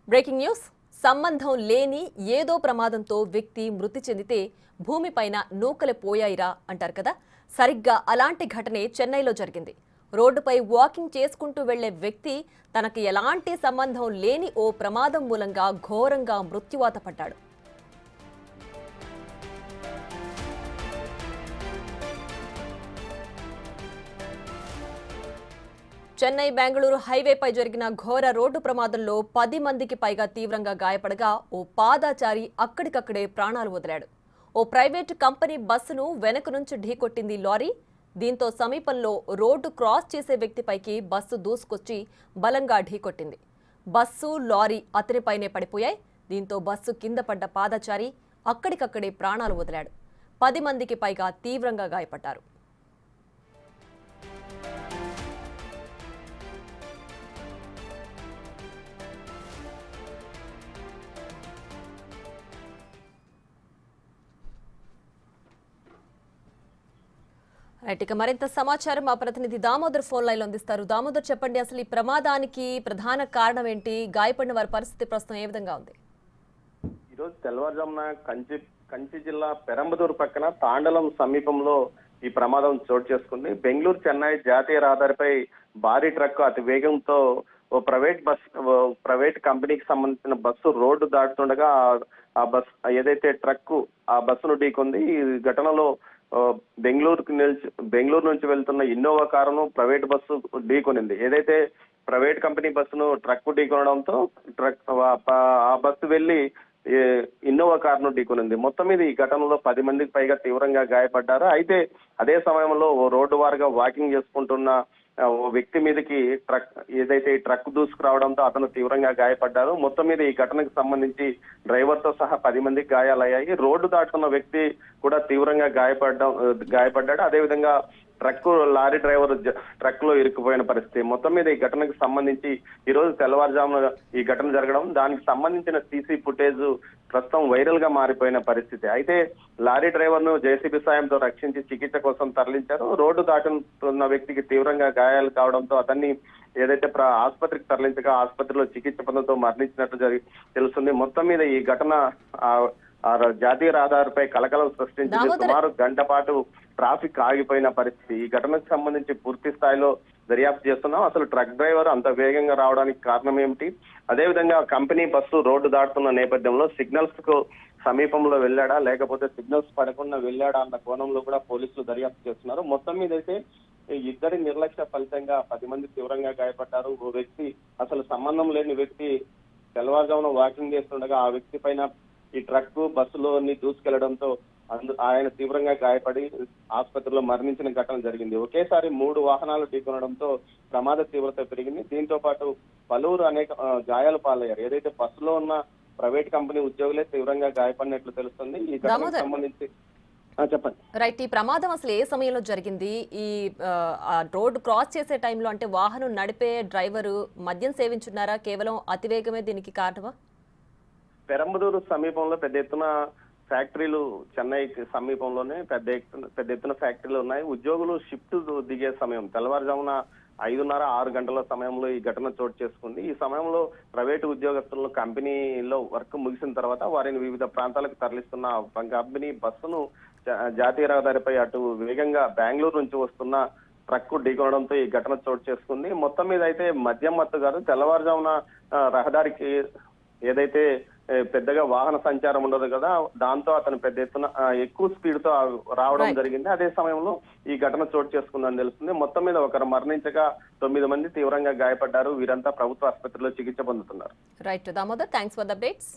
Breaking news. సంబంధం లేని ఏదో ప్రమాదంతో వ్యక్తి మృతి చెందితే భూమిపైన నూకలు పోయాయిరా అంటారు కదా. సరిగ్గా అలాంటి ఘటనే చెన్నైలో జరిగింది. రోడ్డుపై వాకింగ్ చేసుకుంటూ వెళ్లే వ్యక్తి తనకి ఎలాంటి సంబంధం లేని ఓ ప్రమాదం మూలంగా ఘోరంగా మృత్యువాత పడ్డాడు. చెన్నై బెంగళూరు హైవేపై జరిగిన ఘోర రోడ్డు ప్రమాదంలో 10 మందికి పైగా తీవ్రంగా గాయపడగా ఓ పాదాచారి అక్కడికక్కడే ప్రాణాలు వదిలాడు. ఓ ప్రైవేటు కంపెనీ బస్సును వెనక నుంచి ఢీకొట్టింది లారీ. దీంతో సమీపంలో రోడ్డు క్రాస్ చేసే వ్యక్తిపైకి బస్సు దూసుకొచ్చి బలంగా ఢీకొట్టింది. బస్సు లారీ అతనిపైనే పడిపోయాయి. దీంతో బస్సు కింద పడ్డ పాదచారి అక్కడికక్కడే ప్రాణాలు వదిలాడు. 10 మందికి పైగా తీవ్రంగా గాయపడ్డారు. ఇక మరింత సమాచారం మా ప్రతినిధి దామోదర్ ఫోన్ లైన్ లో అందిస్తారు. దామోదర్, చెప్పండి, అసలు ఈ ప్రమాదానికి ప్రధాన కారణం ఏంటి? గాయపడిన వారి పరిస్థితి ప్రస్తుతం ఏ విధంగా ఉంది? ఈరోజు తెల్లవారుజామున కంచి జిల్లా పెరంబదూరు పక్కన తాండలం సమీపంలో ఈ ప్రమాదం చోటు చేసుకుంది. బెంగళూరు చెన్నై జాతీయ రహదారిపై భారీ ట్రక్ అతి వేగంతో ఓ ప్రైవేట్ కంపెనీకి సంబంధించిన బస్సు రోడ్డు దాటుతుండగా ఆ బస్ ఏదైతే ట్రక్ ఆ బస్సును ఢీకొంది. ఈ ఘటనలో బెంగళూరు నుంచి వెళ్తున్న ఇన్నోవా కారును ప్రైవేట్ బస్సు ఢీకొనింది. ఏదైతే ప్రైవేట్ కంపెనీ బస్సును ట్రక్ ఢీకొనడంతో ఆ బస్సు వెళ్లి ఇన్నోవా కారును ఢీకొనింది. మొత్తం మీద ఈ ఘటనలో 10 మందికి పైగా తీవ్రంగా గాయపడ్డారు. అయితే అదే సమయంలో ఓ రోడ్డు వారుగా వాకింగ్ చేసుకుంటున్న ఓ వ్యక్తి మీదకి ఏదైతే ఈ ట్రక్ దూసుకురావడంతో అతను తీవ్రంగా గాయపడ్డారు. మొత్తం మీద ఈ ఘటనకు సంబంధించి డ్రైవర్ తో సహా 10 మందికి గాయాలయ్యాయి. రోడ్డు దాటుతున్న వ్యక్తి కూడా తీవ్రంగా గాయపడ్డాడు. అదేవిధంగా లారీ డ్రైవర్ ట్రక్ లో ఇరుక్కుపోయిన పరిస్థితి. మొత్తం మీద ఈ ఘటనకు సంబంధించి ఈ రోజు తెల్లవారుజామున ఈ ఘటన జరగడం, దానికి సంబంధించిన సీసీ ఫుటేజ్ ప్రస్తుతం వైరల్ గా మారిపోయిన పరిస్థితి. అయితే లారీ డ్రైవర్ ను జేసీబీ సాయంతో రక్షించి చికిత్స కోసం తరలించారు. రోడ్డు దాటుతున్న వ్యక్తికి తీవ్రంగా గాయాలు కావడంతో అతన్ని ఏదైతే ఆసుపత్రికి తరలించగా ఆసుపత్రిలో చికిత్స పొందుతూ మరణించినట్లు తెలుస్తుంది. మొత్తం మీద ఈ ఘటన జాతీయ రహదారిపై కలకలం సృష్టించింది. సుమారు గంట పాటు ట్రాఫిక్ ఆగిపోయిన పరిస్థితి. ఈ ఘటనకు సంబంధించి పూర్తి స్థాయిలో దర్యాప్తు చేస్తున్నాం. అసలు ట్రక్ డ్రైవర్ అంత వేగంగా రావడానికి కారణం ఏమిటి? అదేవిధంగా కంపెనీ బస్సు రోడ్డు దాటుతున్న నేపథ్యంలో సిగ్నల్స్ కు సమీపంలో వెళ్ళాడా, లేకపోతే సిగ్నల్స్ పడకుండా వెళ్ళాడా అన్న కోణంలో కూడా పోలీసులు దర్యాప్తు చేస్తున్నారు. మొత్తం మీద అయితే ఇద్దరి నిర్లక్ష్య ఫలితంగా 10 మంది తీవ్రంగా గాయపడ్డారు. ఓ వ్యక్తి, అసలు సంబంధం లేని వ్యక్తి తెల్లవారుజామున వాకింగ్ చేస్తుండగా ఆ వ్యక్తి పైన ఈ ట్రక్ బస్సులోని దూసుకెళ్లడంతో ఆయన తీవ్రంగా గాయపడి ఆసుపత్రిలో మరణించిన ఘటన జరిగింది. ఒకేసారి 3 వాహనాలు ఢీకొనడంతో ప్రమాద తీవ్రత పెరిగింది. దీంతో పాటు పలువురు అనేక గాయాలు పాలయ్యారు. ఏదైతే బస్సులో ఉన్న ప్రైవేట్ కంపెనీ ఉద్యోగులే తీవ్రంగా గాయపడినట్లు తెలుస్తుంది. ఈ ఘటనకు సంబంధించి చెప్పండి. రైట్, ఈ ప్రమాదం అసలు ఏ సమయంలో జరిగింది? ఈ రోడ్డు క్రాస్ చేసే టైంలో, అంటే వాహనం నడిపే డ్రైవరు మద్యం సేవించున్నారా? కేవలం అతివేగమే దీనికి కారణమా? పెరంబదూరు సమీపంలో పెద్ద ఎత్తున ఫ్యాక్టరీలు, చెన్నై సమీపంలోనే పెద్ద ఎత్తున ఫ్యాక్టరీలు ఉన్నాయి. ఉద్యోగులు షిఫ్ట్ దిగే సమయం తెల్లవారుజామున 5:30-6 గంటల సమయంలో ఈ ఘటన చోటు చేసుకుంది. ఈ సమయంలో ప్రైవేటు ఉద్యోగస్తులను కంపెనీలో వర్క్ ముగిసిన తర్వాత వారిని వివిధ ప్రాంతాలకు తరలిస్తున్న కంపెనీ బస్సును జాతీయ రహదారిపై అటు వేగంగా బెంగళూరు నుంచి వస్తున్న ట్రక్ ఢీకొనడంతో ఈ ఘటన చోటు చేసుకుంది. మొత్తం మీద అయితే మద్యం మత్తు కాదు, తెల్లవారుజామున రహదారికి ఏదైతే పెద్దగా వాహన సంచారం ఉండదు కదా, దాంతో అతను పెద్ద ఎత్తున ఎక్కువ స్పీడ్ తో రావడం జరిగింది. అదే సమయంలో ఈ ఘటన చోటు చేసుకుందని తెలుస్తుంది. మొత్తం మీద ఒకరు మరణించగా 9 మంది తీవ్రంగా గాయపడ్డారు. వీరంతా ప్రభుత్వ ఆసుపత్రిలో చికిత్స పొందుతున్నారు. Right Damodar, thanks for the updates.